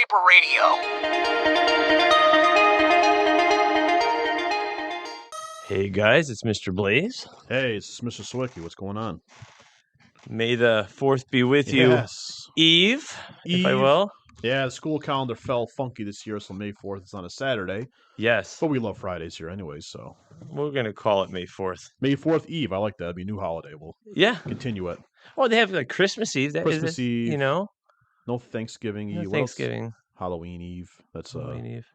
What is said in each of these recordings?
Paper Radio. Hey guys, it's Mr. Blaze. Hey, it's Mr. Sawicki. What's going on? May the 4th be with you, Yes. Eve, if I Eve. will. Yeah, the school calendar fell funky this year, so May 4th is on a Saturday. Yes, But we love Fridays here anyway, so. we're going to call it May 4th. May 4th Eve, I like that. It'd be a new holiday. We'll Yeah. continue it. Oh, they have like Christmas Eve. Christmas Eve. You know? No Thanksgiving No Eve. Thanksgiving. Halloween Eve. That's Halloween Eve.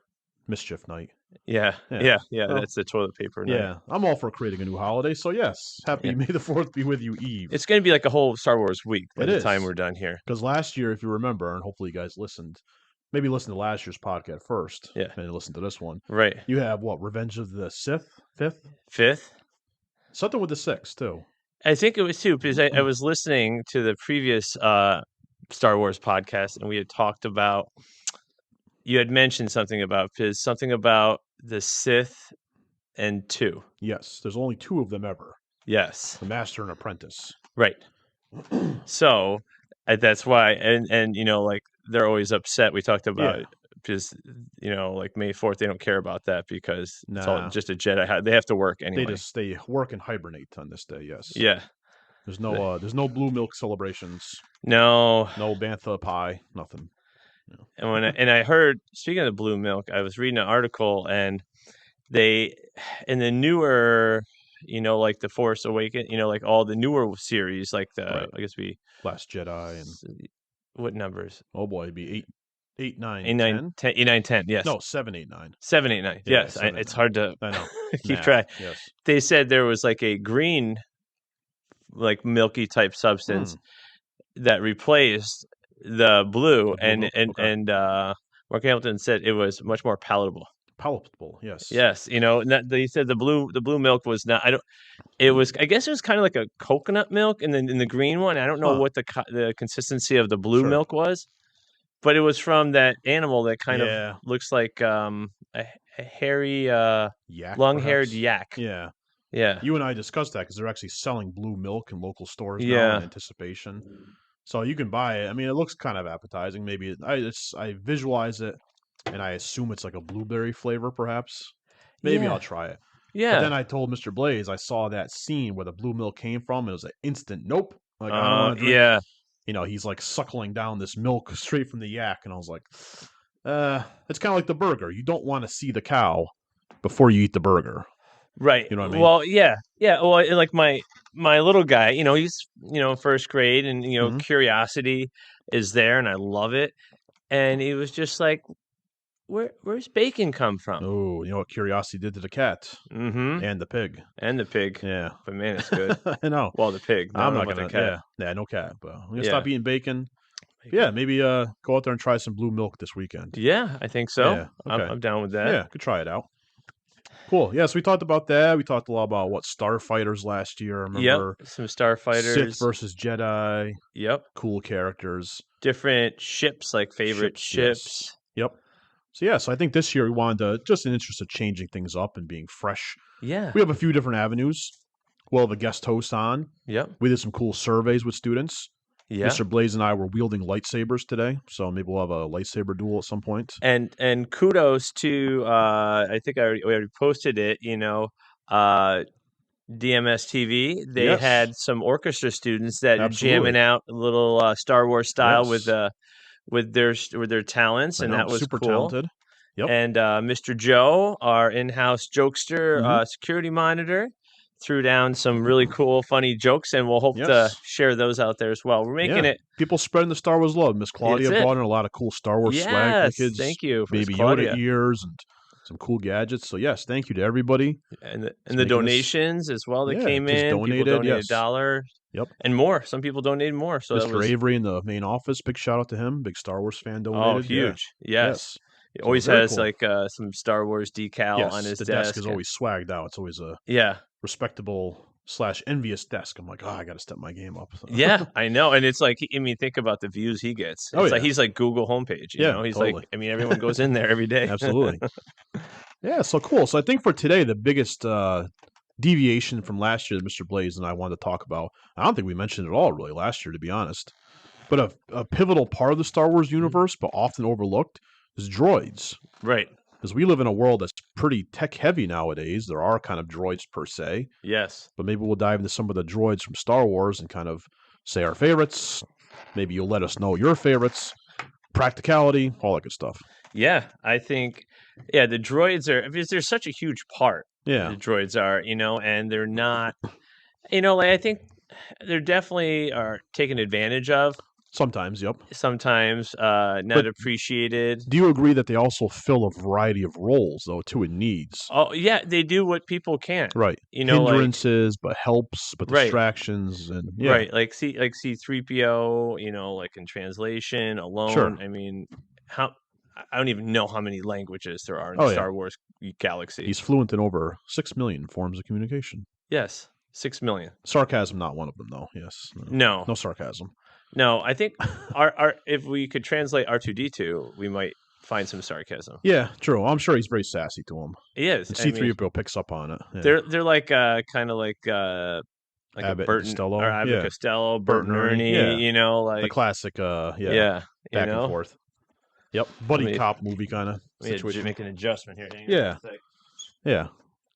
Mischief Night. Yeah. Yeah. Well, That's the toilet paper night. Yeah, I'm all for creating a new holiday, so yes. Happy Yeah. May the 4th be with you, Eve. It's going to be like a whole Star Wars week by It the is. time we're done here. Because last year, if you remember, and hopefully you guys listened, maybe listen to last year's podcast first. Yeah. And then listen to this one. Right. You have what? Revenge of the Sith? Fifth? 5th? Something with the 6th, too. I think it was too, because I was listening to the previous Star Wars podcast, and we had talked about, you had mentioned something about the Sith and 2. Yes, there's only 2 of them ever. Yes. The Master and Apprentice. Right. So that's why, and you know, like they're always upset. We talked about it because, you know, like May 4th, they don't care about that because it's all Nah. just a Jedi. They have to work anyway. They work and hibernate on this day, yes. Yeah. There's no blue milk celebrations, No. no bantha pie, nothing. And I heard, speaking of the blue milk, I was reading an article, and they, in the newer, you know, like the Force Awakens, you know, like all the newer series, like the, Right. I guess Last Jedi and what numbers? oh boy, it'd be 8, 9, 8, 9, 10. 8, 9, 10. Yes. No, 7, 8, 9. 7, 8, 9. Yeah, Yes. 7, 8, It's 9. hard to I know. keep Math, track. Yes. They said there was like a green, like milky type substance that replaced the blue, The blue milk, okay. and Mark Hamilton said it was much more palatable. Palatable, yes. Yes, you know, and they said the blue milk was not. It was. I guess it was kind of like a coconut milk, and then in the green one, I don't know what the consistency of the blue milk was, but it was from that animal that kind of looks like a hairy, Yak, long-haired perhaps? yak. Yeah. Yeah. You and I discussed that because they're actually selling blue milk in local stores now in anticipation. So you can buy it. I mean, it looks kind of appetizing. Maybe I visualize it, and I assume it's like a blueberry flavor, perhaps. Maybe I'll try it. Yeah. But then I told Mr. Blaze I saw that scene where the blue milk came from, and it was an instant nope. Like, I don't want to drink. Yeah. You know, he's like suckling down this milk straight from the yak, and I was like, it's kind of like the burger. You don't want to see the cow before you eat the burger. Right. You know what I mean? Well, yeah. Well, like my little guy, you know, he's, you know, first grade, and, you know, curiosity is there, and I love it. And he was just like, where's bacon come from? Oh, you know what curiosity did to the cat and the pig. And the pig. Yeah. But man, it's good. I know. Well, the pig. I'm not going gonna. to. Yeah, no cat. But I'm gonna stop eating bacon. Yeah, maybe go out there and try some blue milk this weekend. Yeah, I think so. Yeah, okay. I'm down with that. Yeah, could try it out. Cool. Yeah, so we talked about that. We talked a lot about what Starfighters last year. I remember some Starfighters. Sith versus Jedi. Yep. Cool characters. Different ships, like favorite ships. Yes. Yep. So I think this year we wanted to, just in the interest of changing things up and being fresh. Yeah. We have a few different avenues. We'll have a guest host on. Yep. We did some cool surveys with students. Yeah. Mr. Blaze and I were wielding lightsabers today, so maybe we'll have a lightsaber duel at some point. And kudos to I think we already posted it, you know, DMS TV. They had some orchestra students that are jamming out a little Star Wars style with their talents, and that was super cool. Talented. Yep. And Mr. Joe, our in-house jokester, security monitor, threw down some really cool, funny jokes, and we'll hope to share those out there as well. We're making it. People spreading the Star Wars love. Miss Claudia brought in a lot of cool Star Wars swag for the kids. Thank you, Baby Yoda ears and some cool gadgets. So yes, thank you to everybody. And the donations as well that came in. Donated, people donated $1. Yep. And more. Some people donated more. So Mr. Avery in the main office, big shout out to him. Big Star Wars fan donated. Oh, huge. Yes. He always has like some Star Wars decal on his desk. The desk is always swagged out. It's always a respectable / envious desk. I'm like, I got to step my game up. So. Yeah, I know. And it's like, I mean, think about the views he gets. It's like he's like Google homepage. You know, he's like, I mean, everyone goes in there every day. Absolutely. Yeah, so cool. So I think for today, the biggest deviation from last year that Mr. Blaze and I wanted to talk about, I don't think we mentioned it all really last year, to be honest. But a pivotal part of the Star Wars universe, but often overlooked, is droids. Right. Because we live in a world that's pretty tech heavy nowadays. There are kind of droids per se. Yes. But maybe we'll dive into some of the droids from Star Wars and kind of say our favorites. Maybe you'll let us know your favorites. Practicality, all that good stuff. Yeah, I think, the droids are, because they're such a huge part. Yeah. The droids are, and they're not, like, I think they're definitely are taken advantage of. Sometimes, yep. Sometimes not appreciated. Do you agree that they also fill a variety of roles, though, too, in needs? Oh, yeah, they do what people can't. Right. Hindrances, but helps, but distractions. And Right, like C-3PO, like in translation, alone. Sure. I mean, I don't even know how many languages there are in the Star Wars galaxy. He's fluent in over 6 million forms of communication. Yes, 6 million. Sarcasm, not one of them, though. Yes. No sarcasm. No, I think our if we could translate R2-D2, we might find some sarcasm. Yeah, true. I'm sure he's very sassy to him. He is. And C-3PO picks up on it. Yeah. They're like kind of like Abbott Bert Costello, Abbott Costello, Bert and Ernie. Like the classic. Back and forth. Yep, buddy cop movie kind of situation. Make an adjustment here. Yeah.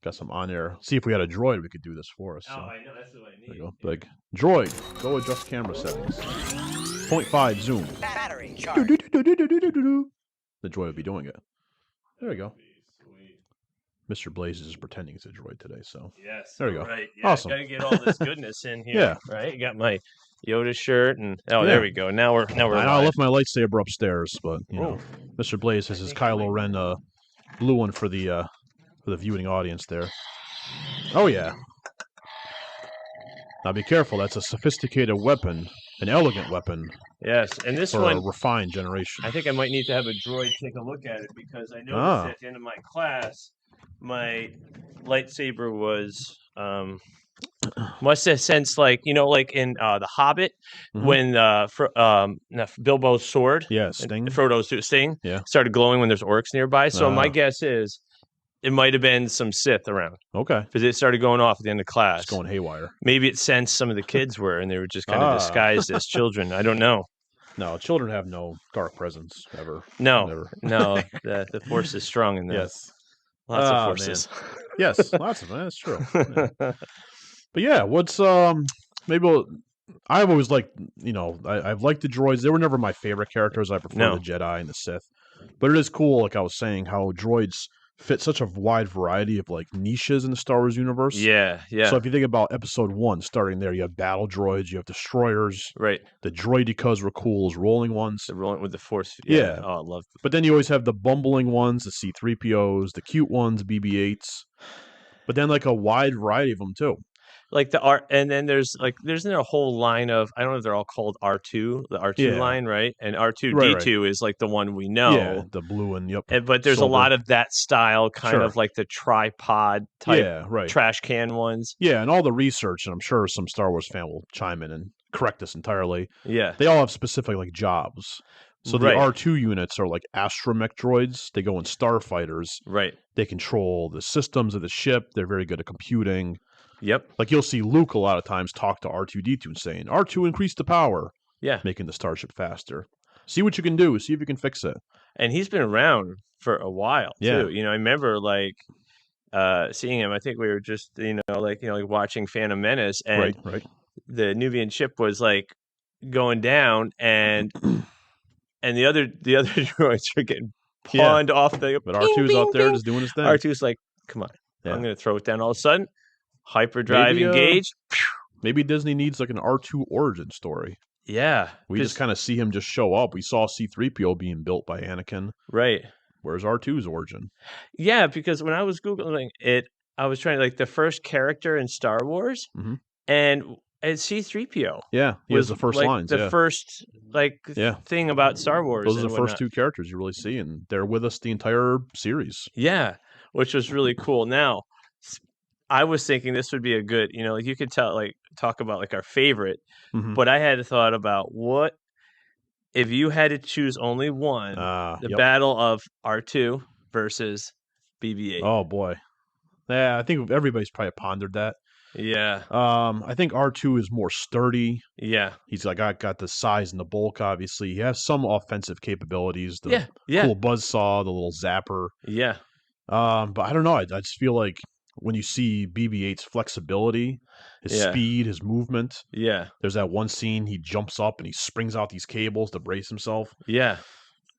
Got some on air. See if we had a droid, we could do this for us. So. I know that's what I need. There you go. Like droid, go adjust camera settings. 0.5 zoom. Battery charge. The droid would be doing it. There we go. Mr. Blaze is pretending it's a droid today, so yes. There you go. Right. Yeah, awesome. Gotta get all this goodness in here. Right. You got my Yoda shirt and there we go. Now we're. I left my lightsaber upstairs, but Mr. Blaze has his Kylo Ren blue one for the viewing audience there. Oh yeah. Now be careful. That's a sophisticated weapon, an elegant weapon. Yes, and this for one a refined generation. I think I might need to have a droid take a look at it because I noticed at the end of my class, my lightsaber was must have sensed like in The Hobbit when Bilbo's sword, Sting, Frodo's Sting, started glowing when there's orcs nearby. So my guess is it might have been some Sith around. Okay, because it started going off at the end of class, it's going haywire. Maybe it sensed some of the kids were, and they were just kind of disguised as children. I don't know. No, children have no dark presence ever. No, never. No. The force is strong in them. Yes, lots of forces. Yes, lots of them. That's true. Yeah. But yeah, what's maybe I've always liked I've liked the droids. They were never my favorite characters. I prefer the Jedi and the Sith. But it is cool, like I was saying, how droids fit such a wide variety of like niches in the Star Wars universe. Yeah. So if you think about Episode 1, starting there, you have battle droids, you have destroyers. Right. The droidicas were cool, as rolling ones. The rolling with the Force. Yeah. Oh, I love. But then you always have the bumbling ones, the C-3POs, the cute ones, BB-8s. But then like a wide variety of them too. Like and then there's a whole line of, I don't know if they're all called R2, the R2 line, right? And R2-D2 is like the one we know. Yeah, the blue and but there's silver. A lot of that style, kind of like the tripod type trash can ones. Yeah, and all the research, and I'm sure some Star Wars fan will chime in and correct us entirely. Yeah. They all have specific like jobs. So the R2 units are like astromech droids. They go in starfighters. Right. They control the systems of the ship. They're very good at computing. Yep. Like you'll see Luke a lot of times talk to R2-D2 and saying, R2 increase the power. Yeah. Making the starship faster. See what you can do. See if you can fix it. And he's been around for a while too. Yeah. I remember like seeing him. I think we were just like watching Phantom Menace, and the Nubian ship was like going down, and and the other droids are getting pawned off the. But R2's out there just doing his thing. R2's like, come on, I'm going to throw it down. All of a sudden, hyperdrive engaged. Maybe Disney needs like an R2 origin story. Yeah. We just kind of see him just show up. We saw C-3PO being built by Anakin. Right. Where's R2's origin? Yeah, because when I was Googling it, I was trying the first character in Star Wars, and it's C-3PO. Yeah, he was the first lines. The first thing about Star Wars. Those are the first two characters you really see, and they're with us the entire series. Yeah, which was really cool. Now, I was thinking this would be a good, you could talk about our favorite, but I had thought about what if you had to choose only one, the battle of R2 versus BB-8. Oh boy, yeah, I think everybody's probably pondered that. Yeah. I think R2 is more sturdy. Yeah. He's like got the size and the bulk. Obviously, he has some offensive capabilities. The Yeah. cool buzzsaw, the little zapper. Yeah. But I don't know. I just feel like when you see BB-8's flexibility, his speed, his movement. Yeah. There's that one scene he jumps up and he springs out these cables to brace himself. Yeah.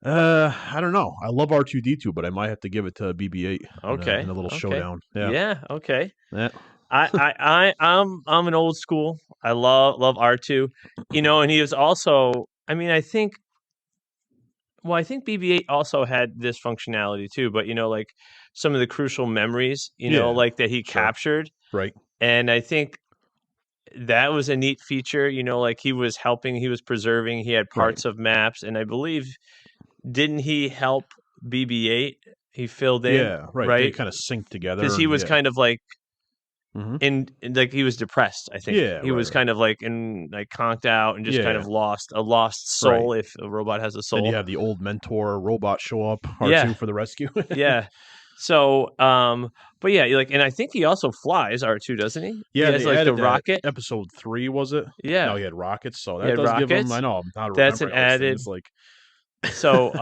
I don't know. I love R2D2, but I might have to give it to BB-8 Okay. in a little showdown. Yeah. Yeah. Okay. Yeah. I'm an old school. I love R2. And he was also. I mean, I think BB-8 also had this functionality too. But like some of the crucial memories, like that he captured. Right. And I think that was a neat feature. Like he was helping, he was preserving. He had parts of maps, and I believe. Didn't he help BB-8? He filled in, yeah, right. right? They kind of synced together because he was kind of like in like he was depressed. I think he was kind of like conked out and just kind of lost a lost soul. If a robot has a soul, then you have the old mentor robot show up R2 for the rescue. Yeah. So, but yeah, and I think he also flies R2, doesn't he? Yeah, he has like the rocket. Episode 3 was it? Yeah, no, he had rockets, so that does give him. I know, I'm not. That's an added. Like, so,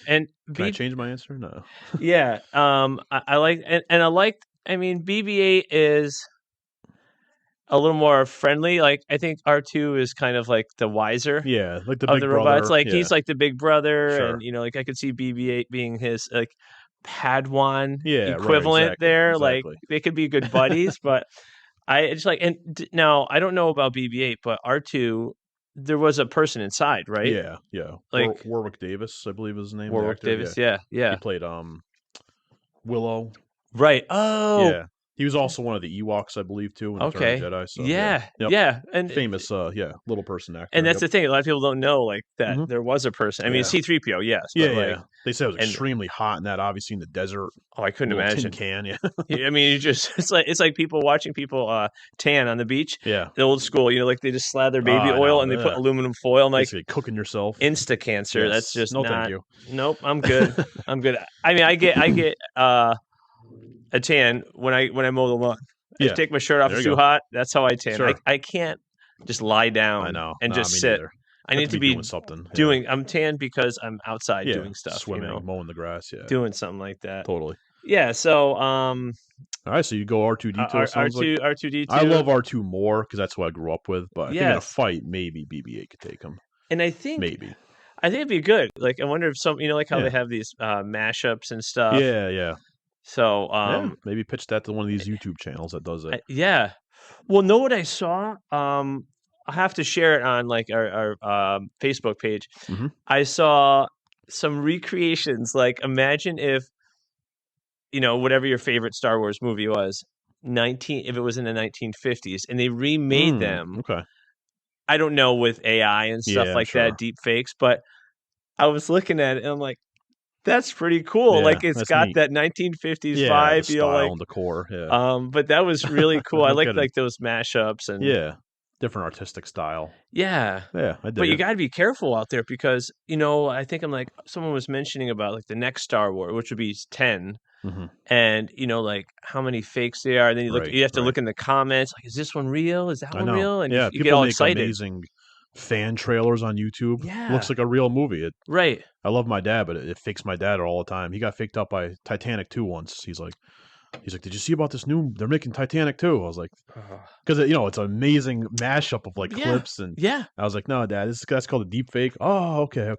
and can I change my answer? No. Yeah, I like and I liked. I mean, BB-8 is a little more friendly. Like I think R2 is kind of like the wiser. Yeah, like the of big the brother. robots. Like he's like the big brother, and like I could see BB-8 being his like Padawan equivalent there. Exactly. Like they could be good buddies, but I just like now I don't know about BB-8, but R2. There was a person inside, right? Yeah. Like Warwick Davis, I believe is his name. Warwick Davis, yeah. He played Willow. Right. Oh, yeah. He was also one of the Ewoks, I believe, too. In Return of the Jedi. So, yeah, and famous, little person actor. And that's the thing; a lot of people don't know, like that there was a person. I mean, C-3PO, yes, but They said it was extremely hot in that, obviously in the desert. Oh, I couldn't imagine. Tin can, I mean, it's like people watching people tan on the beach. Yeah, the old school. Like they just slather baby oil and they put aluminum foil. And like basically cooking yourself. Insta cancer. Yes. That's just no, not. Thank you. Nope, I'm good. I'm good. I mean, I get a tan when I mow the lawn. I take my shirt off. It's too hot. That's how I tan. Sure. I can't just lie down and just sit. Neither. I need to be doing something. I'm tan because I'm outside doing stuff. Swimming, mowing the grass. Yeah, doing something like that. Totally. Yeah. So, all right. So you go R2D2. R2D2. I love R2 more because that's what I grew up with. But I think in a fight, maybe BB-8 could take him. And I think maybe. I think it'd be good. Like I wonder if some, like how they have these mashups and stuff. Yeah. So maybe pitch that to one of these YouTube channels that does it. Yeah. Well, know what I saw? I have to share it on like our Facebook page. Mm-hmm. I saw some recreations. Like imagine if whatever your favorite Star Wars movie was, if it was in the 1950s, and they remade them. Okay. I don't know with AI and stuff like that, deep fakes, but I was looking at it and I'm like, that's pretty cool. Like it's got neat. That 1950s vibe, the style and decor. Yeah. But that was really cool. I like those mashups and different artistic style. Yeah. Yeah. I did. But you got to be careful out there because I think someone was mentioning about like the next Star Wars, which would be 10, and like how many fakes there are. And then you have to look in the comments. Like, is this one real? Is that one real? And you get all excited. Amazing fan trailers on YouTube. Yeah. Looks like a real movie. Right. I love my dad, but it fakes my dad all the time. He got faked up by Titanic 2 once. He's like, did you see about this new? They're making Titanic 2. I was like, because it's an amazing mashup of like clips and I was like, no, Dad, that's called a deep fake. Oh, okay.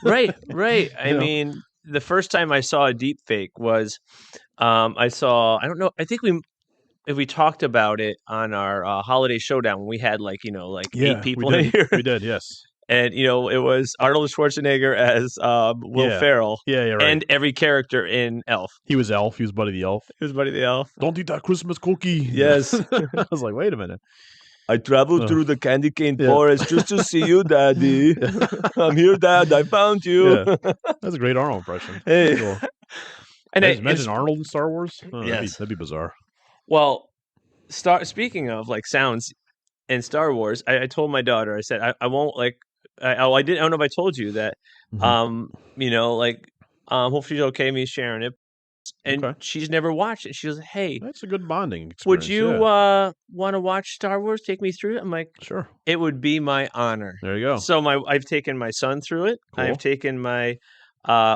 right. I mean, the first time I saw a deep fake was, I don't know. I think we talked about it on our holiday showdown when we had 8 people in here. We did, yes. And it was Arnold Schwarzenegger as Will Ferrell. Yeah, right. And every character in Elf. He was Elf. He was Buddy the Elf. Don't eat that Christmas cookie. Yes. I was like, wait a minute. I traveled through the candy cane forest just to see you, Daddy. I'm here, Dad. I found you. Yeah. That's a great Arnold impression. Hey. Cool. And imagine Arnold in Star Wars. Oh, yes. That'd be bizarre. Well, speaking of sounds in Star Wars, I told my daughter, I said, I won't I don't know if I told you that, hopefully she's okay me sharing it. and Okay. she's never watched it. She goes, "Hey, That's a good bonding experience. would you Yeah. want to watch Star Wars? Take me through it." I'm like, Sure. "It would be my honor." There you go. So I've taken my son through it. I've Cool. taken my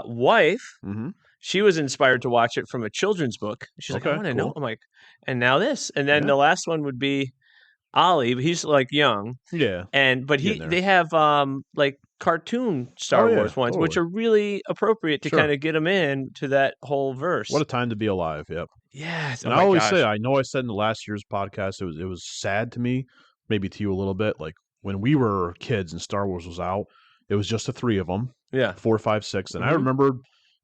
wife. Mm-hmm. She was inspired to watch it from a children's book. She's like, "I Okay, want to know." cool. I'm like, "And now this." And then Yeah. the last one would be Ollie, but he's like young. Yeah. But Getting there. they have like cartoon Oh, Star yeah, Wars ones, which totally. are really appropriate to Sure. kind of get them in to that whole verse. What a time to be alive. Yep. Yes. And Oh I my always gosh. say, I know I said in the last year's podcast, it was sad to me, maybe to you a little bit. Like when we were kids and Star Wars was out, it was just the three of them, Yeah. 4, 5, 6. And I Mhm. remember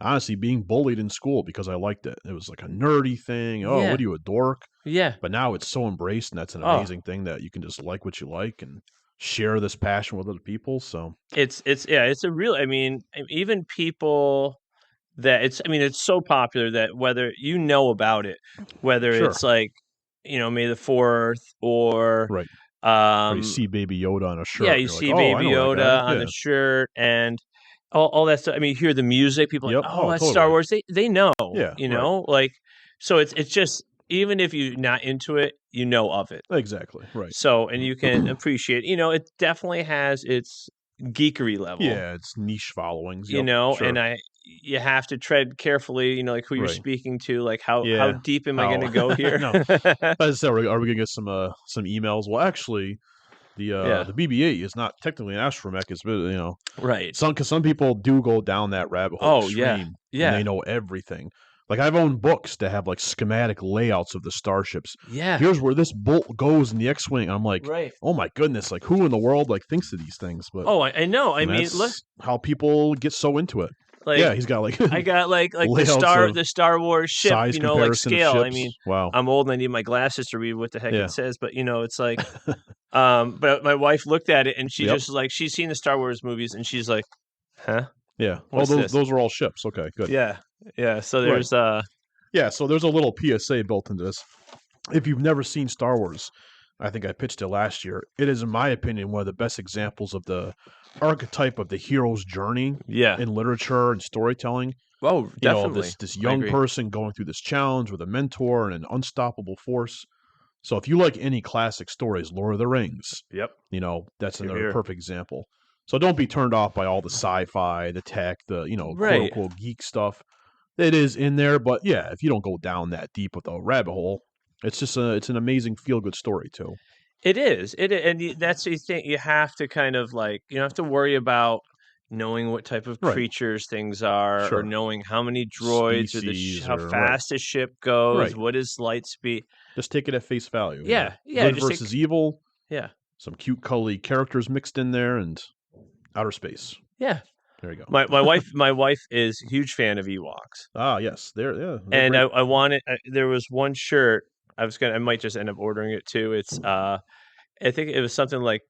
honestly being bullied in school because I liked it. It was like a nerdy thing. Oh, Yeah. what are you, a dork? Yeah. But now it's so embraced, and that's an Oh, amazing thing that you can just like what you like and share this passion with other people. So it's a real. I mean, even people that it's so popular that whether you know about it, whether sure, it's like May the 4th or right. Or you um see Baby Yoda on a shirt, yeah, and you you're like, see oh, I Baby know that Yoda guy. on Yeah. the shirt and all that stuff. I mean, you hear the music, people are Yep. like, "Oh, Oh, that's Star totally. Wars." They know, Yeah. Right. like so it's just even if you're not into it, you know of it. Exactly. Right. So and you can appreciate, it definitely has its geekery level. Yeah, it's niche followings. Yep. Sure. And you have to tread carefully, like who you're Right. speaking to, like how Yeah. deep am I going to How? go here? No. I said, are we gonna get some emails? Well, actually, Yeah. the BB-8 is not technically an astromech. It's Right. because some people do go down that rabbit hole Oh, yeah. extreme, and Yeah. they know everything. Like I've owned books that have like schematic layouts of the starships. Yeah. Here's where this bolt goes in the X-wing. I'm like, Right. oh my goodness, like who in the world like thinks of these things? But Oh, I know. I mean, that's look, how people get so into it. like Yeah, he's got like I got like layouts of the Star Wars ship, size like comparison of scale. I ships. mean, Wow. I'm old and I need my glasses to read what the heck Yeah. it says, but it's like but my wife looked at it and she Yep. just like she's seen the Star Wars movies and she's like, "Huh? Yeah. What's oh, this?" those are all ships. Okay, good. Yeah. Yeah, so Right. there's Yeah, so there's a little PSA built into this. If you've never seen Star Wars, I think I pitched it last year. It is, in my opinion, one of the best examples of the archetype of the hero's journey yeah. in literature and storytelling. Oh, definitely. This I young agree. person going through this challenge with a mentor and an unstoppable force. So if you like any classic stories, Lord of the Rings, Yep. that's Hear, another hear. perfect example. So don't be turned off by all the sci-fi, the tech, the quote Right. unquote geek stuff. It is in there, but yeah, if you don't go down that deep with a rabbit hole, it's just it's an amazing feel good story too. It is. That's the thing. You have to kind of like you don't have to worry about knowing what type of Right. creatures things are, or Sure. knowing how many droids, Species how or- right. fast a ship goes, Right. what is light speed. Just take it at face value. Yeah, yeah, Good just versus evil. Yeah, Some cute, cuddly characters mixed in there, and outer space. yeah. There you go. My wife is a huge fan of Ewoks, Ah, yes, they're and great. I wanted. There was one shirt I might just end up ordering it too. It's I think it was something like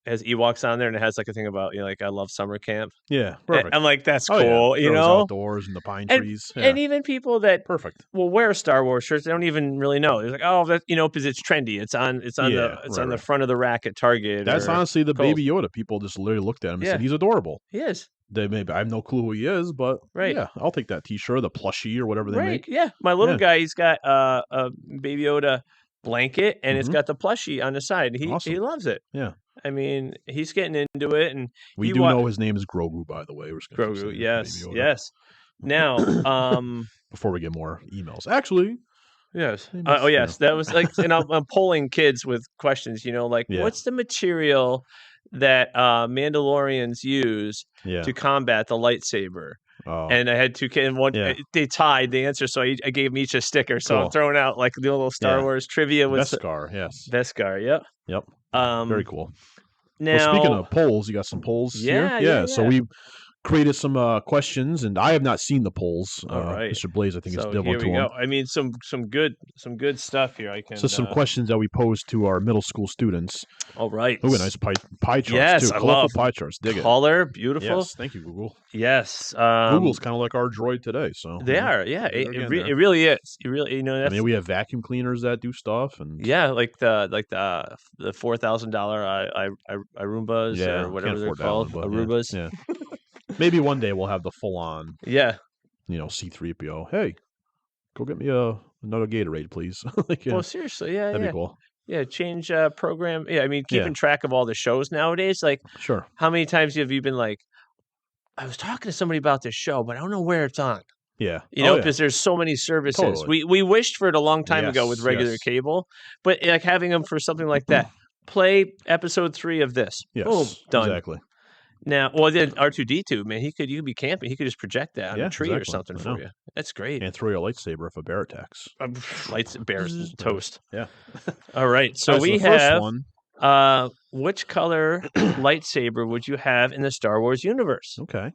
has Ewoks on there, and it has like a thing about like I love summer camp. Yeah, And perfect. I'm like, that's Oh, yeah. cool, Throws outdoors and the pine trees. Yeah, And even people that perfect. will wear Star Wars shirts, they don't even really know. They're like, oh, that because it's trendy. It's on Yeah, on the right. front of the rack at Target. That's or honestly the Kohl's. Baby Yoda. People just literally looked at him and Yeah. said he's adorable. He is. They maybe I have no clue who he is, but Right. yeah, I'll take that T-shirt, the plushie or whatever they Right. make. Yeah. My little Yeah. guy, he's got a Baby Yoda blanket, and it's Mhm. got the plushie on the side. He Awesome. loves it. Yeah. I mean, he's getting into it, and We he do wa- know his name is Grogu, by the way. We're just gonna keep Grogu. saying Yes. Baby Yoda Yes. Now, before we get more emails. Actually, yes. Maybe Oh, it's, yes. That was like, and I'm polling kids with questions. Like, Yeah. what's the material that Mandalorians use yeah. to combat the lightsaber? Oh, And I had two kids, and one Yeah. they tied the answer, so I gave them each a sticker. So I'm Cool. throwing out like the little Star Yeah. Wars trivia with Beskar, yes. Beskar. Yep. Yep. Um, Very cool. Now, Well, speaking of polls, you got some polls Yeah, here? yeah, So yeah. we created some questions, and I have not seen the polls. All right. Mr. Blaze, I think, is so delving here into we them. go. I mean, some good stuff here. I can. So some questions that we posed to our middle school students. All right. Oh, a nice pie charts, Yes, too. I Colorful love pie charts. Dig it. Color, beautiful. Yes, thank you, Google. Yes. Google's kind of like our droid today, so They are. Yeah. they're It getting really there. is. It really. I That's. mean, we have vacuum cleaners that do stuff, and Yeah, like the $4,000 Aroombas yeah, or whatever can't they're afford that called, one, but Arubas. Yeah. Maybe one day we'll have the full on, Yeah, C3PO. Hey, go get me another Gatorade, please. Like, Well, seriously, yeah, that'd yeah. be cool. Yeah, change program. Yeah, I mean, Yeah. keeping track of all the shows nowadays. Like, Sure. how many times have you been like, I was talking to somebody about this show, but I don't know where it's on. Yeah. You know, because there's so many services. Totally. We wished for it a long time ago with Yes, regular yes. cable, but like having them for something like that. Play episode 3 of this. Yes. Boom, done. Exactly. Now, well, then R2D2, man, you could be camping. He could just project that on a tree or something for you. That's great. And throw your lightsaber if a bear attacks. Bears toast. Yeah. All right. So we have which color lightsaber would you have in the Star Wars universe? Okay.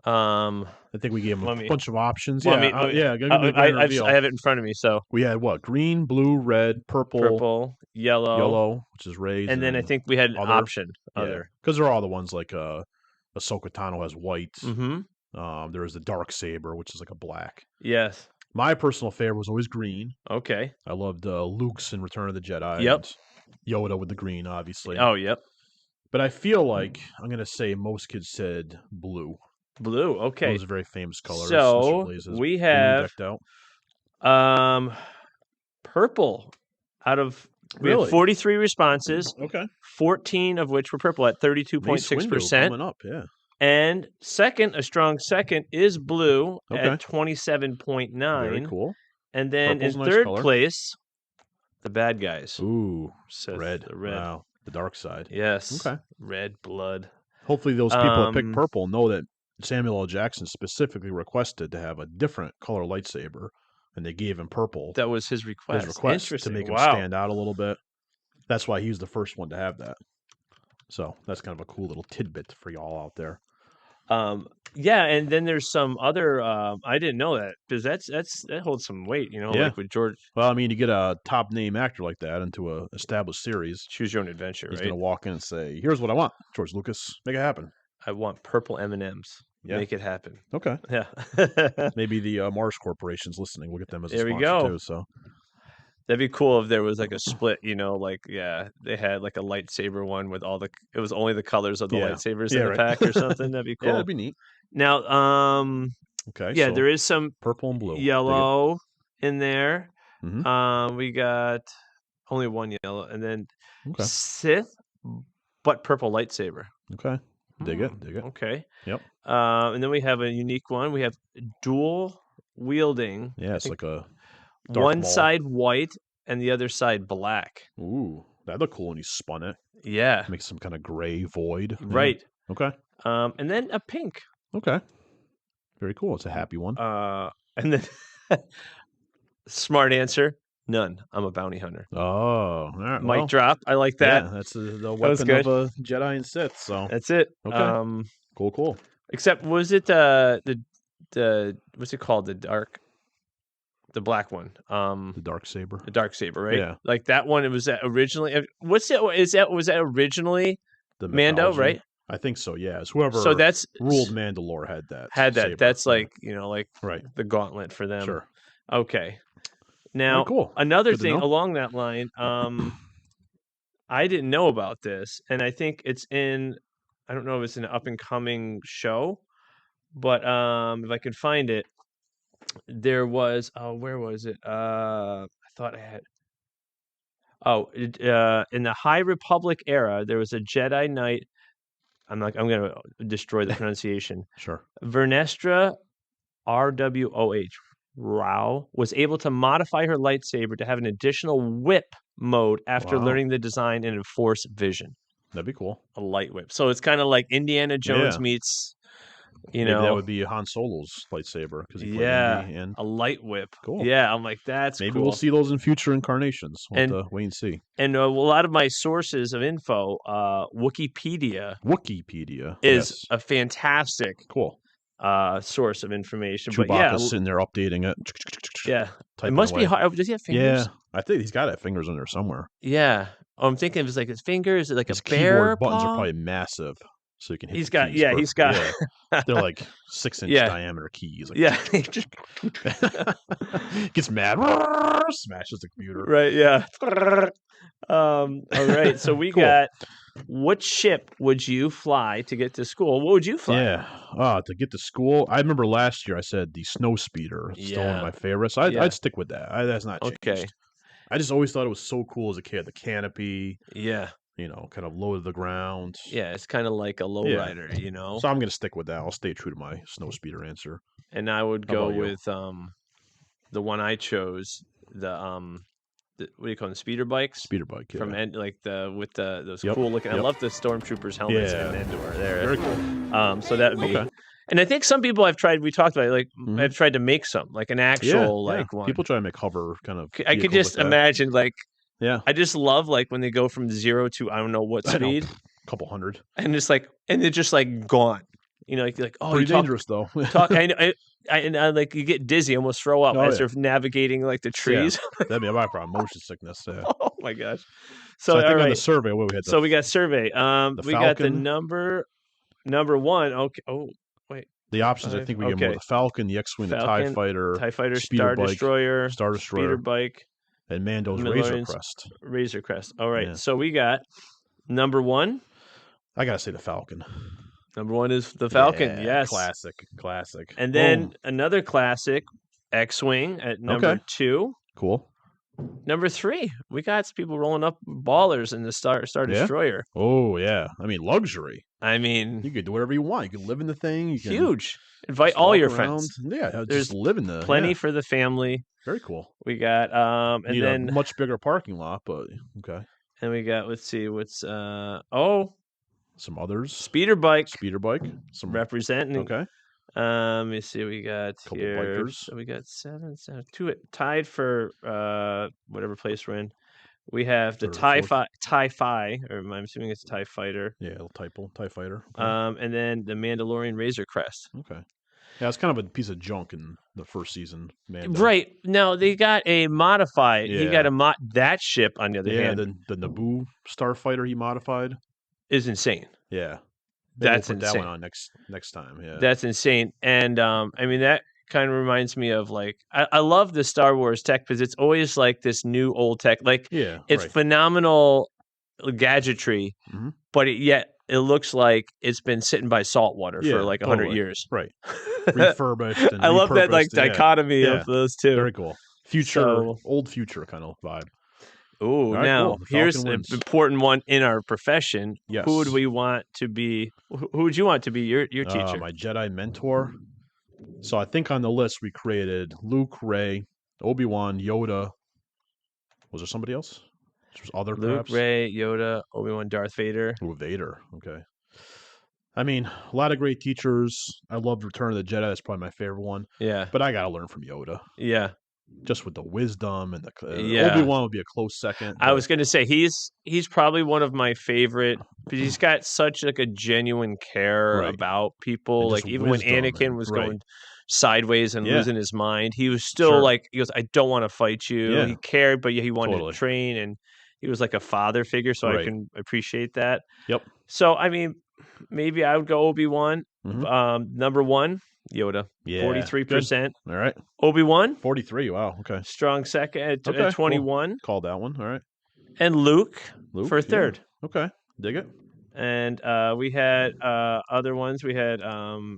I think we gave him a bunch of options. I have it in front of me. So we had what? Green, blue, red, purple, yellow, which is Rey's, and then I think we had an option other because they're all the ones like Ahsoka Tano has white. Mm-hmm. There's the dark saber, which is like a black. Yes. My personal favorite was always green. Okay. I loved Luke's in Return of the Jedi. Yep. Yoda with the green, obviously. Oh, yep. But I feel like I'm gonna say most kids said blue. Blue, okay. Those are very famous colors. So we have purple out of we have 43 responses. Okay. 14 of which were purple at 32.6%. Coming up, yeah. And a strong second is blue at 27.9. Very cool. And then Purple's in third place, the bad guys. Ooh, red. Wow, the dark side. Yes. Okay. Red blood. Hopefully those people that pick purple know that Samuel L. Jackson specifically requested to have a different color lightsaber, and they gave him purple. That was his request. To make him stand out a little bit. That's why he was the first one to have that. So that's kind of a cool little tidbit for y'all out there. Yeah, and then there's some other. I didn't know that because that holds some weight, you know. Yeah. Like with George. Well, I mean, you get a top name actor like that into a established series. Choose your own adventure. He's going to walk in and say, "Here's what I want, George Lucas. Make it happen. I want purple M&Ms. Yeah. Make it happen." Okay. Yeah. Maybe the Mars Corporation's listening. We'll get them as a sponsor too. So. That'd be cool if there was like a split, you know, like, they had like a lightsaber one with it was only the colors of the lightsabers in the pack or something. That'd be cool. Yeah, that'd be neat. Now, okay. Yeah, so there is some purple and blue. Yellow in there. Mm-hmm. We got only one yellow and then Sith, but purple lightsaber. Okay. Dig it. Okay. Yep. And then we have a unique one. We have dual wielding. Yeah, it's like a one side white and the other side black. Ooh, that'd look cool when you spun it. Yeah. Make some kind of gray void. Right. Yeah. Okay. And then a pink. Okay. Very cool. It's a happy one. And then smart answer, none. I'm a bounty hunter. Oh, all right. Mic drop. I like that. Yeah, that's the weapon of a Jedi and Sith. So that's it. Okay. Cool. Except was it the what's it called? The black one. The dark saber. The dark saber, right? Yeah. Like that one. It was that originally. Was that originally the Mando, right? I think so. Yeah. It's whoever. So that's ruled Mandalore had that. Saber. That's like right. The gauntlet for them. Sure. Okay. Now, cool. Another thing along that line. I didn't know about this, and I think it's in. I don't know if it's an up and coming show, but if I could find it. There was where was it? I thought I had. In the High Republic era, there was a Jedi Knight. I'm going to destroy the pronunciation. Sure. Vernestra RWOH Rao was able to modify her lightsaber to have an additional whip mode after learning the design and enforce vision. That'd be cool. A light whip. So it's kind of like Indiana Jones meets. Maybe that would be Han Solo's lightsaber because he played Indy and a light whip. Cool. Yeah, I'm like that's maybe cool. We'll see those in future incarnations. We'll have to wait and see. And a lot of my sources of info, Wikipedia is a fantastic source of information. Chewbacca's sitting there updating it. Yeah, it must be hard. Does he have fingers? Yeah, I think he's got to have fingers in there somewhere. Yeah, I'm thinking of his fingers, like his a bear keyboard buttons paw? are probably massive. So you can hit he's got they're like 6-inch diameter keys. Like, gets mad, smashes the computer. Right, yeah. All right, so we got What ship would you fly to get to school? What would you fly? Yeah. To get to school, I remember last year I said the snow speeder. It's still one of my favorites. I'd stick with that. That's not changed. Okay. I just always thought it was so cool as a kid. The canopy. Yeah. Kind of low to the ground. Yeah, it's kind of like a lowrider, So I'm gonna stick with that. I'll stay true to my snow speeder answer. And I would go with the one I chose, what do you call them, speeder bikes? Speeder bike, yeah. From those cool looking. I love the stormtroopers helmets in Endor. There, very cool. So that would be. Okay. And I think some people I've tried. We talked about it, like I've tried to make some, like an actual one. People try to make hover kind of. I could just imagine I just love when they go from 0 to I don't know what speed, a couple hundred, and it's and they're just gone. Like oh, pretty dangerous though. I you get dizzy, almost throw up as they're navigating the trees. Yeah. That'd be my problem, motion sickness. Yeah. Oh my gosh! So I think on the survey, what we had. We got survey. We got the number one. Okay. Oh wait. The options I think we get more: the Falcon, the X-wing, the TIE Fighter, Star Destroyer, speeder bike, and Mando's Razor Crest. Razor Crest. All right. Yeah. So we got number one. I gotta say the Falcon. Number one is the Falcon. Yeah, yes. Classic. And then another classic, X-Wing at number 2. Cool. Number 3, we got people rolling up ballers in the Star Destroyer. Oh, yeah. I mean, luxury. I mean, you could do whatever you want. You can live in the thing. You can huge. Invite all your friends. Yeah, just live in the plenty for the family. Very cool. We got and need then a much bigger parking lot, but okay. And we got let's see what's some others. Speeder bike. Some representing. Okay. Let me see. We got couple here. bikers. So we got 7, 2 tied for whatever place we're in. We have the TIE Fi, or I'm assuming it's a TIE Fighter. Yeah, TIE Fighter. Okay. And then the Mandalorian Razor Crest. Okay. Yeah, it's kind of a piece of junk in the first season. Mando. Right. No, they got a modified. Yeah. He got that ship on the other hand. Yeah, the Naboo Starfighter he modified is insane. Yeah. That's we'll put insane. that one on next time. Yeah. That's insane. And I mean that kind of reminds me of I love the Star Wars tech because it's always this new old tech. It's phenomenal gadgetry, but yet it looks like it's been sitting by salt water for 100 years. Right. Refurbished. And I love that dichotomy of those two. Very cool. Old future kind of vibe. Oh, now here's an important one in our profession. Yes. Who would we want to be? Who would you want to be your teacher? My Jedi mentor. So I think on the list we created Luke, Rey, Obi-Wan, Yoda. Was there somebody else? There's other Luke, perhaps? Rey, Yoda, Obi-Wan, Darth Vader. Oh, Vader. Okay. I mean, a lot of great teachers. I love Return of the Jedi. That's probably my favorite one. Yeah. But I got to learn from Yoda. Yeah. Just with the wisdom and the Obi-Wan would be a close second. I was going to say he's probably one of my favorite because he's got such a genuine care about people. Even when Anakin was going sideways and losing his mind, he was still he goes, "I don't want to fight you." Yeah. He cared, but he wanted to train, and he was like a father figure, so I can appreciate that. Yep. So I mean, maybe I would go Obi-Wan. Number 1. Yoda, 43%. All right. Obi-Wan, 43. Wow. Okay. Strong second at 21. Cool. Called that one. All right. And Luke for third. Yeah. Okay. Dig it. And we had other ones. We had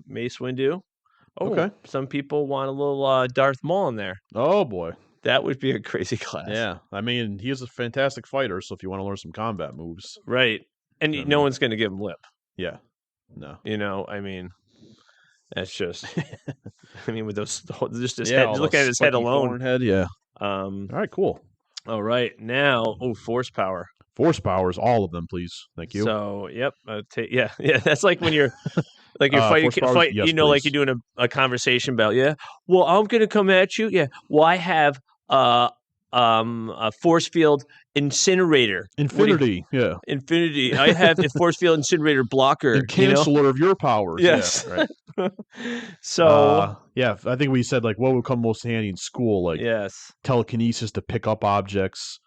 Mace Windu. Oh, okay. Some people want a little Darth Maul in there. Oh boy, that would be a crazy class. Yeah, I mean he is a fantastic fighter. So if you want to learn some combat moves, right? And no one's going to give him lip. Yeah. No. I mean. That's just, I mean, with those, just his head, look at his head alone. Head, yeah. All right, cool. All right, now, force power. Force powers, all of them, please. Thank you. So, yep, yeah. That's like when you're, fight, yes, you're doing a conversation about, well, I'm gonna come at you, well, I have a force field incinerator. Infinity. I have a force field incinerator blocker. And canceller of your powers. Yes. Yeah, right. So I think we said what would come most handy in school, telekinesis to pick up objects,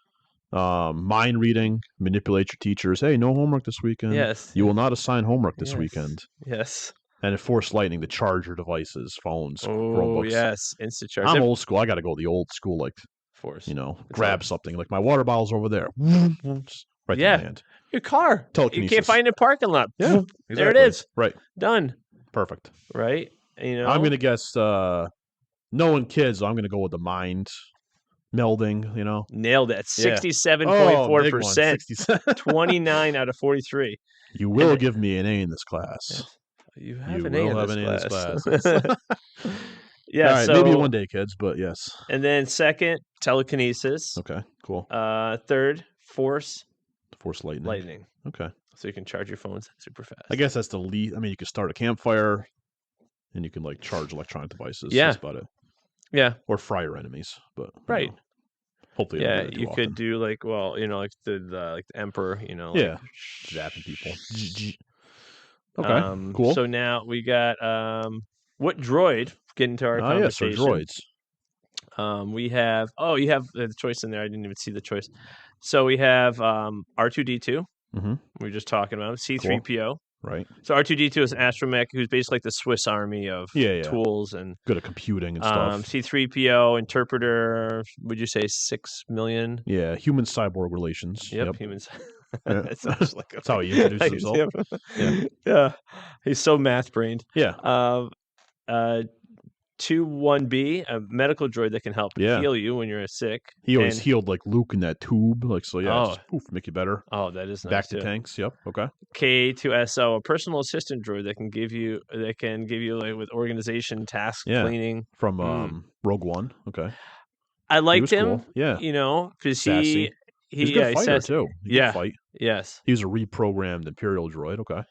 mind reading, manipulate your teachers. Hey, no homework this weekend. Yes. You will not assign homework this weekend. Yes. And force lightning to charge your devices, phones, Chromebooks. Oh, yes. Instant charge. I'm old school. I got to go the old school, force. Grab something. Like my water bottle's over there. right to my hand. Your car. Telekinesis. You can't find it in a parking lot. Yeah, exactly. There it is. Right. Done. Perfect. Right? You know? I'm going to guess, knowing kids, I'm going to go with the mind melding, you know? Nailed it. Yeah. 67.4%. 29 out of 43. You will give me an A in this class. You have You an A will in have this an A in class. this class. Yeah, All right, so maybe one day, kids, but yes. And then second, telekinesis. Okay, cool. Third, force lightning. Okay. So you can charge your phones super fast. I guess that's the least. I mean, you can start a campfire, and you can like charge electronic devices. Yeah. That's about it. Yeah. Or fry your enemies, but right. Hopefully, yeah, you could do like like the emperor, yeah, like, zapping people. Okay, cool. So now we got what droid? Get into our conversation. Yes, droids. We have you have the choice in there. I didn't even see the choice. So we have R2D2. Mm-hmm. We were just talking about C3PO. Cool. Right. So R2D2 is an astromech who's basically like the Swiss Army of tools and good at computing and stuff. C3PO interpreter. Would you say 6 million? Yeah, human cyborg relations. Yep. Humans. Yeah. That's how he introduces himself. Yeah, he's so math brained. Yeah. 2-1B, a medical droid that can help heal you when you're sick. He always healed like Luke in that tube, make you better. Oh, that is nice. Back to tanks. Yep. Okay. K2SO, a personal assistant droid that can give you like with organization, task cleaning from Rogue One. Okay. I liked him. Cool. Yeah. Because he's a good fighter too. He can fight. Yes. He was a reprogrammed Imperial droid. Okay.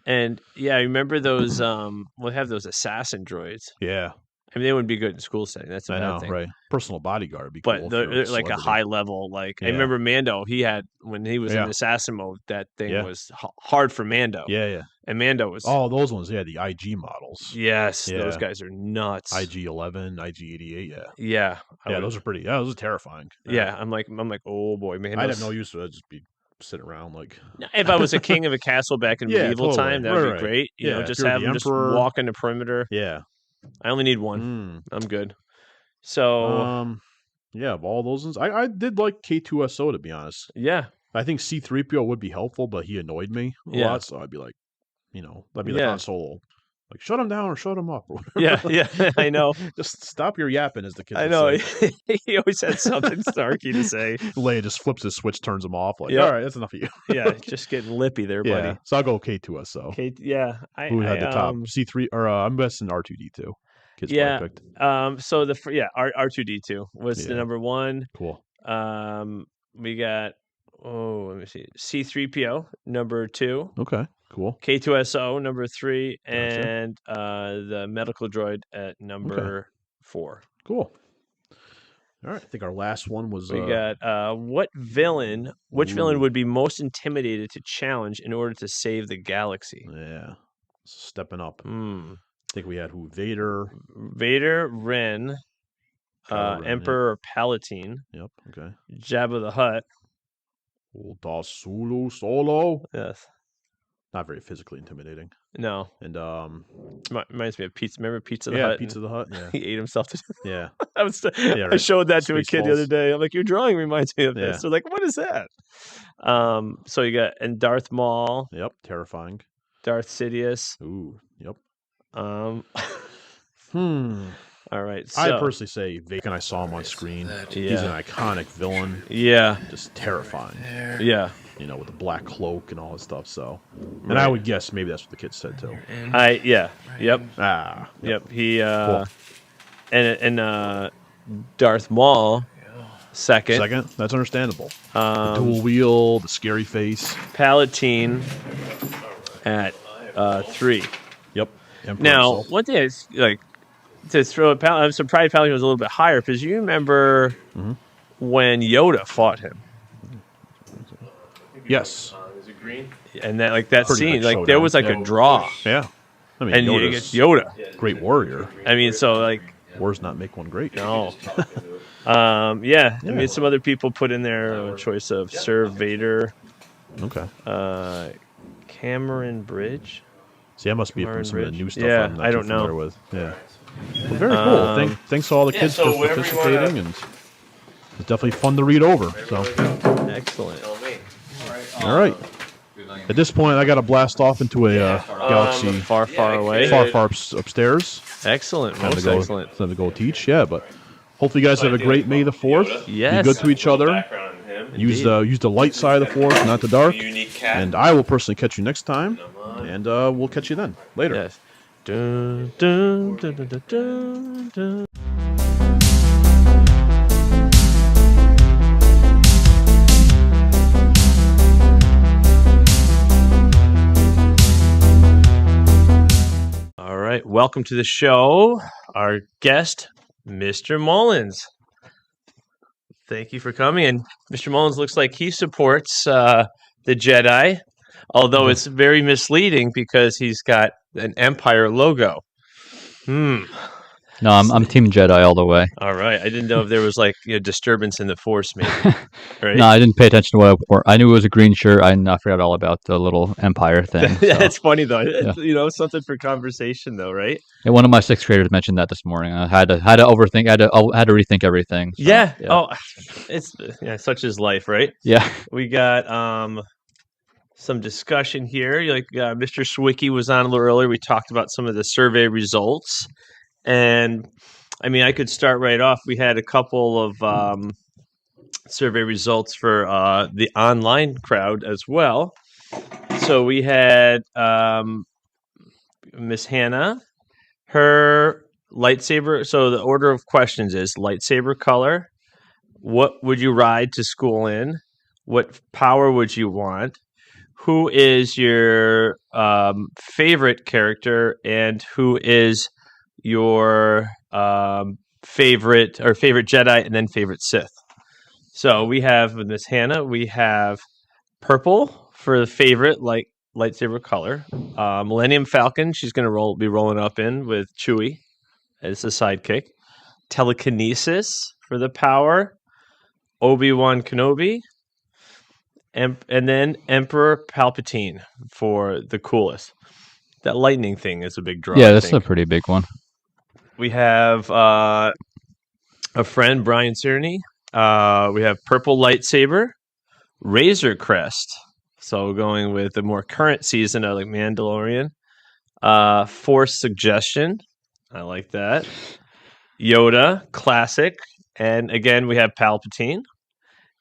And I remember those. We'll have those assassin droids. Yeah. I mean, they wouldn't be good in school setting. That's a bad thing. Right? Personal bodyguard would be but cool. But they're like a high level. Like I remember Mando. He had when he was in assassin mode. That thing was hard for Mando. Yeah. And Mando was those ones. Yeah, the IG models. Yes, those guys are nuts. IG-11, IG-88. Yeah. Those are pretty. Yeah, those are terrifying. Yeah, I'm like, oh boy, man. I'd have no use to just be sitting around like. If I was a king of a castle back in medieval time, that would be great. You know, just have them just walk in the perimeter. Yeah. I only need one. I'm good. So, of all those ones, I did like K2SO to be honest. Yeah, I think C3PO would be helpful, but he annoyed me a lot, so I'd be like, that'd be like Han Solo, like shut him down or shut him up. Or yeah, I know. Just stop your yapping, as the kids. I know. He always had something snarky to say. Leia just flips his switch, turns him off. Like, all right, that's enough of you. Yeah, just getting lippy there, buddy. Yeah. So I'll go K2SO. Who had the top? C3 or I'm guessing R2D2. Kids picked. So R2D2 was the number one. Cool. We got let me see. C3PO number 2. Okay. Cool. K2SO number 3, and the medical droid at number 4. Cool. All right. I think our last one was. We got which villain would be most intimidated to challenge in order to save the galaxy? Yeah, stepping up. I think we had Vader, Ren, Emperor Palpatine. Yep. Okay. Jabba the Hutt. Old Solo. Yes. Not very physically intimidating. No. And reminds me of Pizza. Remember Pizza the Hut? Pizza the Hut. Yeah. He ate himself to death. Yeah. I showed that to a kid the other day. I'm like, your drawing reminds me of this. They're like, what is that? So you got Darth Maul. Yep. Terrifying. Darth Sidious. Ooh. Yep. All right. So, I personally say Vacant. I saw him on screen. He's an iconic villain. Yeah. Just terrifying. Yeah. With the black cloak and all that stuff. So, and I would guess maybe that's what the kids said too. Yep. Yep. He cool. and Darth Maul second. That's understandable. The dual wheel, the scary face. Palpatine at 3. Yep. Emperor now, himself. one thing is like to throw a I'm surprised Palpatine was a little bit higher because you remember when Yoda fought him. Yes. Is it green? And that scene, like showdown. There was like a draw. Yeah. I mean, and you get Yoda, great warrior. I mean, so like wars not make one great. No. I mean, some other people put in there a choice of Sir Vader. Okay. Cameron Bridge. See, that must be from some of the new stuff I'm not I don't familiar know. with. Yeah. Well, very cool. Thanks to all the kids for participating, and it's definitely fun to read over. So. Excellent. All right. At this point, I got to blast off into a galaxy far away. Far upstairs. Excellent. Time Most to go, excellent. Time to go teach. Yeah, but hopefully you guys have a great May the 4th. Yes. Be good to each other. Use the light side of the Force, not the dark. And I will personally catch you next time. And we'll catch you then. Later. Yes. Dun, dun, dun, dun, dun, dun, dun. All right, welcome to the show. Our guest, Mr. Mullins. Thank you for coming. And Mr. Mullins looks like he supports the Jedi, although it's very misleading because he's got an Empire logo. No, I'm Team Jedi all the way. All right. I didn't know if there was like a disturbance in the Force, maybe. Right? No, I didn't pay attention to what I wore. I knew it was a green shirt. I forgot all about the little Empire thing. So. It's funny though. Yeah. You know, something for conversation though, right? And one of my sixth graders mentioned that this morning. I had to overthink. I had to rethink everything. So, yeah. Oh, it's such is life, right? Yeah. We got some discussion here. Like Mr. Sawicki was on a little earlier. We talked about some of the survey results. And I mean, I could start right off. We had a couple of survey results for the online crowd as well. So we had Miss Hannah, her lightsaber. So the order of questions is lightsaber color. What would you ride to school in? What power would you want? Who is your favorite character? And who is your favorite Jedi and then favorite Sith? So we have with Miss Hannah, we have purple for the favorite lightsaber color. Millennium Falcon, she's going to be rolling up in with Chewie as a sidekick. Telekinesis for the power. Obi-Wan Kenobi. And then Emperor Palpatine for the coolest. That lightning thing is a big draw. Yeah, that's a pretty big one. We have a friend, Brian Cerny. We have purple lightsaber, Razor Crest. So going with the more current season of like Mandalorian. Force Suggestion. I like that. Yoda, classic. And again, we have Palpatine.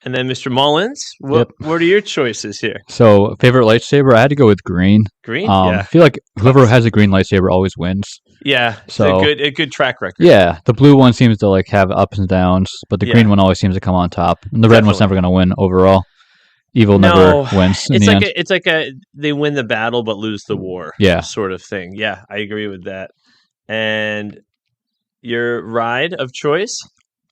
And then Mr. Mullins, what are your choices here? So favorite lightsaber, I had to go with green. Green? Yeah. I feel like whoever has a green lightsaber always wins. Yeah, so it's a good track record. Yeah, the blue one seems to like have ups and downs, but the green one always seems to come on top. And the red one's never going to win overall. Evil never wins. It's like they win the battle but lose the war. Yeah, sort of thing. Yeah, I agree with that. And your ride of choice?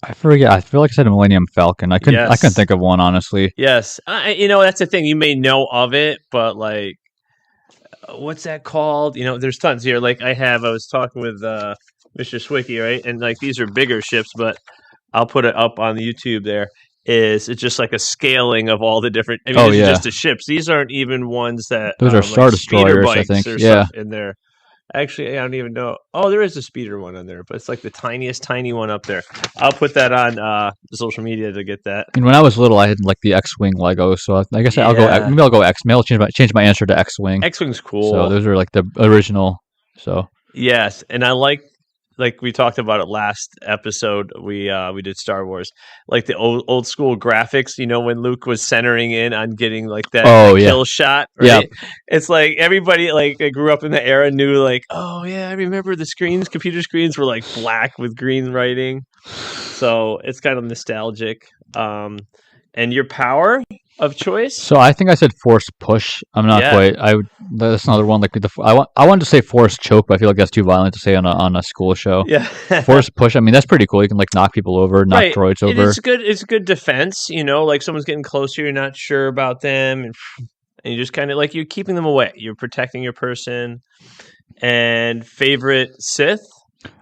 I forget. I feel like I said a Millennium Falcon. I couldn't think of one honestly. Yes, that's the thing. You may know of it, but like, what's that called? You know, there's tons here. Like I was talking with Mr. Sawicki, right? And like these are bigger ships, but I'll put it up on YouTube. It's just like a scaling of all the different. I mean, these are just the ships. These aren't even ones that those are Star Destroyers, I think. Stuff in there. Actually, I don't even know. Oh, there is a speeder one on there, but it's like the tiny one up there. I'll put that on social media to get that. And when I was little, I had like the X-Wing Lego, so I guess I'll go X. Maybe I'll change my answer to X-Wing. X-Wing's cool. So those are like the original. So yes, and I like we talked about it last episode. We did Star Wars, like the old school graphics. You know, when Luke was centering in on getting like that kill shot. Right? Yeah, it's like everybody like grew up in the era knew like, oh yeah, I remember the computer screens were like black with green writing. So it's kind of nostalgic. And your power of choice? So I think I said Force Push. I'm not quite. That's another one. Like I wanted to say Force Choke, but I feel like that's too violent to say on a school show. Yeah, Force Push. I mean, that's pretty cool. You can like knock people over, knock droids over. It's good. It's good defense. You know, like someone's getting closer, you're not sure about them, and you just kind of like you're keeping them away. You're protecting your person. And favorite Sith?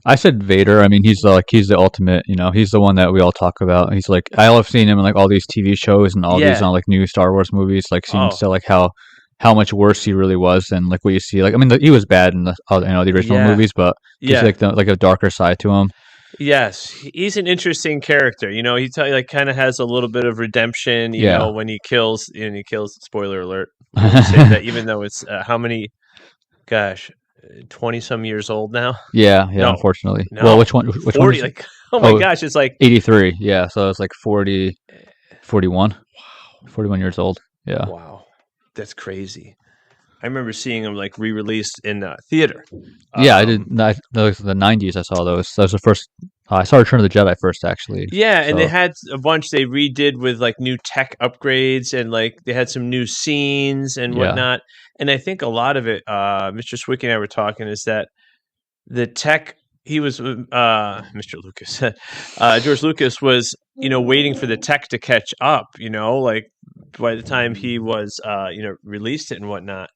I said Vader. I mean, he's the ultimate. You know, he's the one that we all talk about. He's like I love seeing him in like all these TV shows and all these like new Star Wars movies. Like seeing like how much worse he really was than like what you see. Like I mean, he was bad in the the original movies, but he's like a darker side to him. Yes, he's an interesting character. You know, he kind of has a little bit of redemption. You know, when he kills. Spoiler alert. Say that even though it's how many? Gosh, 20-some years old now. Yeah, No, unfortunately. No, well, which one? Which 40. one Like, oh my gosh, it's like 83. Yeah, so it's like 40, 41. Wow, 41 years old. Yeah. Wow, that's crazy. I remember seeing them like re-released in theater. Yeah, I did. That was the 90s. I saw those. That was the first. I saw Return of the Jedi first, actually. Yeah, and they had a bunch they redid with like new tech upgrades, and like they had some new scenes and whatnot. And I think a lot of it, Mr. Sawicki and I were talking, is that the tech. He was Mr. Lucas. George Lucas was, waiting for the tech to catch up. Like by the time he was, released it and whatnot.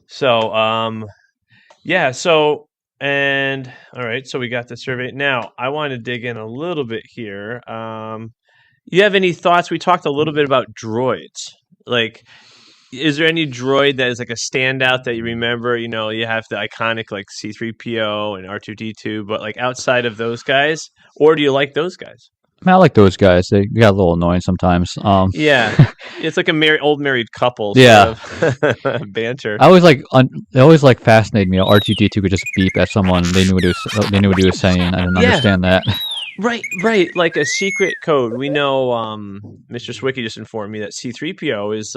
So, yeah. So, and all right. So we got the survey. Now I want to dig in a little bit here. You have any thoughts? We talked a little bit about droids. Like, is there any droid that is like a standout that you remember? You have the iconic like C-3PO and R2-D2, but like outside of those guys, or do you like those guys? I mean, I like those guys. They got a little annoying sometimes. Yeah, it's like a old married couple. Sort of banter. I always they always fascinated me. R2-D2 could just beep at someone. They knew what he was saying. I didn't understand that. Right. Like a secret code. We know Mr. Sawicki just informed me that C-3PO is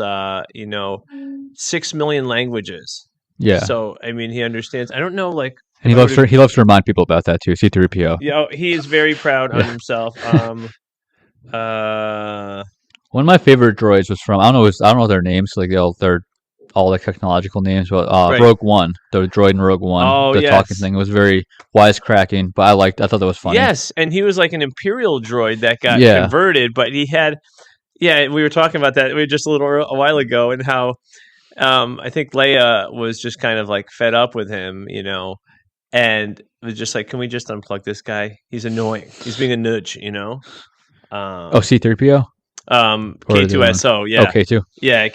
6 million languages. Yeah. So I mean, he understands. I don't know, like. And he loves to remind people about that too. C-3PO. Yeah, he is very proud on himself. One of my favorite droids was from I don't know their names. Like they're all like technological names, but Rogue One, the droid in Rogue One, the talking thing was very wisecracking. But I thought that was funny. Yes, and he was like an Imperial droid that got converted, but he had. Yeah, we were talking about that. We were just a while ago, and how I think Leia was just kind of like fed up with him, and was just like, "Can we just unplug this guy? He's annoying. He's being a nudge, C-3PO. K2SO, yeah. Oh, K2. Yeah,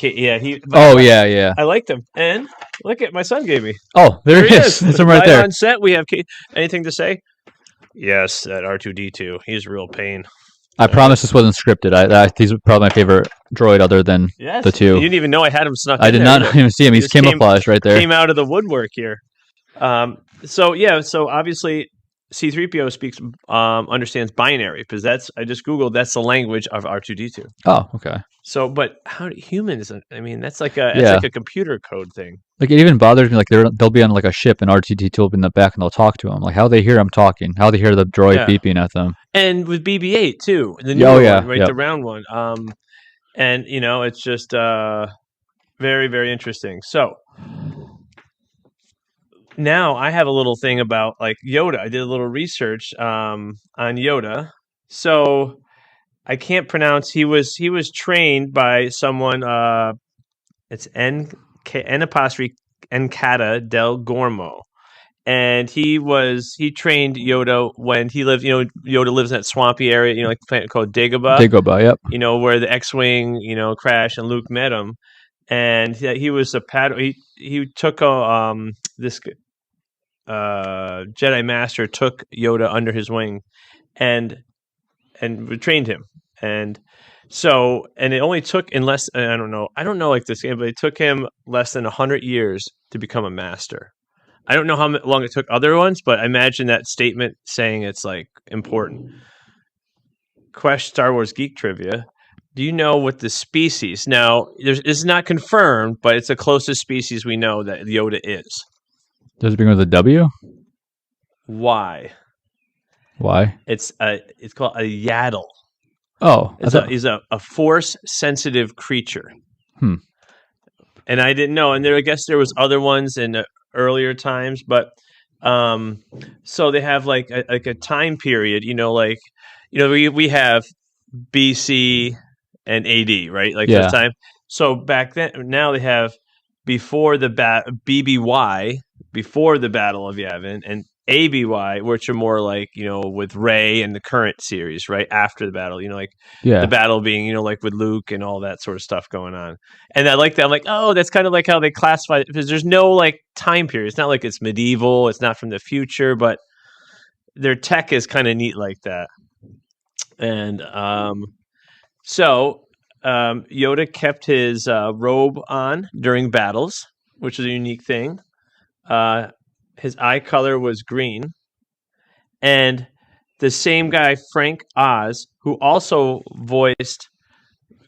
yeah. I liked him, and look at my son gave me. Oh, there he is. It's him right there on set. We have anything to say? Yes, that R2-D2. He's a real pain. I promise this wasn't scripted. He's probably my favorite droid other than the two. You didn't even know I had him snuck. I did not even see him. He's camouflaged right there. Came out of the woodwork here. So obviously C-3PO understands binary, because I just Googled, that's the language of R2-D2. Oh, okay. So, but how do humans? I mean, that's like a computer code thing. Like it even bothers me. Like they'll be on like a ship and R2-D2 will be in the back and they'll talk to him. Like how they hear him talking, how they hear the droid beeping at them. And with BB-8 too, the new one, the round one. And it's just very, very interesting. So. Now I have a little thing about like Yoda. I did a little research on Yoda. So I can't pronounce. He was trained by someone. It's N apostrophe Encata del Gormo, and he trained Yoda when he lived. Yoda lives in that swampy area. Like the planet called Dagobah. Dagobah, yep. Where the X-wing crashed and Luke met him, and he was a he took this Jedi Master took Yoda under his wing and trained him. And so, and it only took I don't know like this game, but it took him less than 100 years to become a master. I don't know how long it took other ones, but I imagine that statement saying it's like important. Star Wars Geek Trivia. Do you know what the species? Now, it's not confirmed, but it's the closest species we know that Yoda is. Does it begin with a W? Why? It's called a yaddle. Oh, he's a force-sensitive creature. And I didn't know. And I guess there was other ones in earlier times, but so they have like a time period. We have BC and AD, right? Like this time. So back then, now they have before the BBY, before the Battle of Yavin, and ABY, which are more like, with Rey and the current series, right? After the battle, the battle being, like with Luke and all that sort of stuff going on. And I like that. I'm like, oh, that's kind of like how they classify it, because there's no like time period. It's not like it's medieval. It's not from the future, but their tech is kind of neat like that. And so Yoda kept his robe on during battles, which is a unique thing. His eye color was green. And the same guy, Frank Oz, who also voiced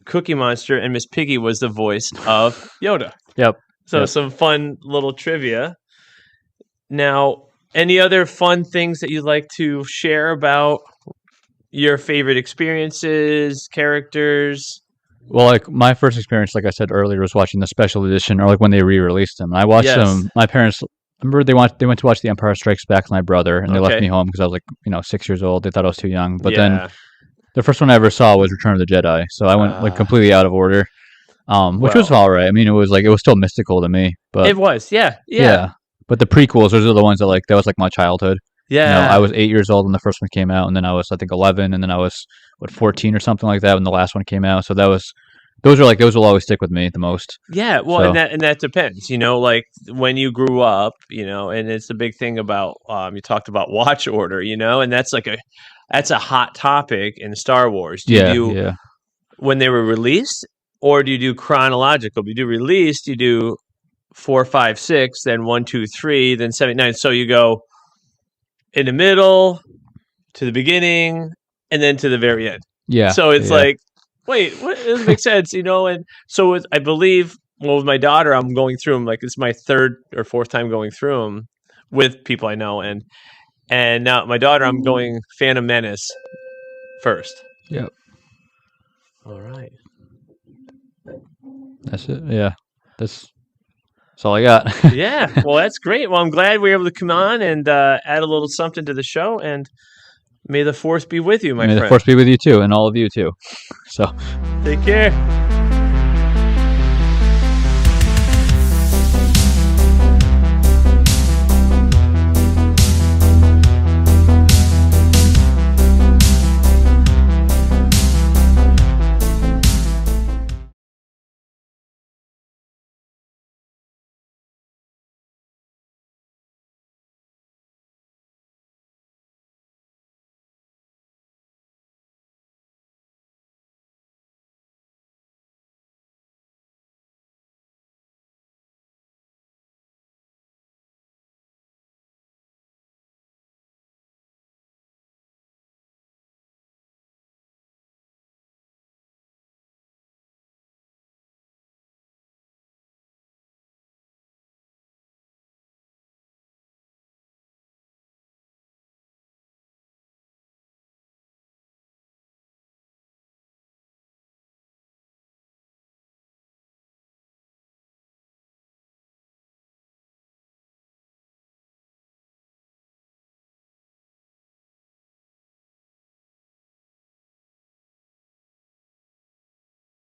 Cookie Monster and Miss Piggy, was the voice of Yoda. Yep. So some fun little trivia. Now, any other fun things that you'd like to share about your favorite experiences, characters? Well, like my first experience, like I said earlier, was watching the special edition, or like when they re-released them. I watched them. My parents, remember, they went to watch The Empire Strikes Back with my brother, and they left me home because I was like 6 years old. They thought I was too young. But then the first one I ever saw was Return of the Jedi, so I went like completely out of order, which was all right. I mean, it was still mystical to me, but it was, yeah. But the prequels, those are the ones that was like my childhood. Yeah, I was 8 years old when the first one came out, and then I was, I think, 11, and then I was 14 or something like that when the last one came out. So those will always stick with me the most. Yeah, well, and that depends, like when you grew up, and it's the big thing about you talked about watch order, and that's a hot topic in Star Wars. Do you do when they were released, or do you do chronological? Do you do released? You do 4, 5, 6, then 1, 2, 3, then 7, 9. So you go in the middle to the beginning and then to the very end. Yeah. So it's like, wait, what? It doesn't make sense, And so I believe, with my daughter, I'm going through them. Like, it's my third or fourth time going through them with people I know, and now my daughter, I'm going Phantom Menace first. Yep. All right. That's it. Yeah. That's all I got. Yeah. Well, that's great. Well, I'm glad we were able to come on and add a little something to the show, and may the force be with you, my friend. May the force be with you too, and all of you too. So take care.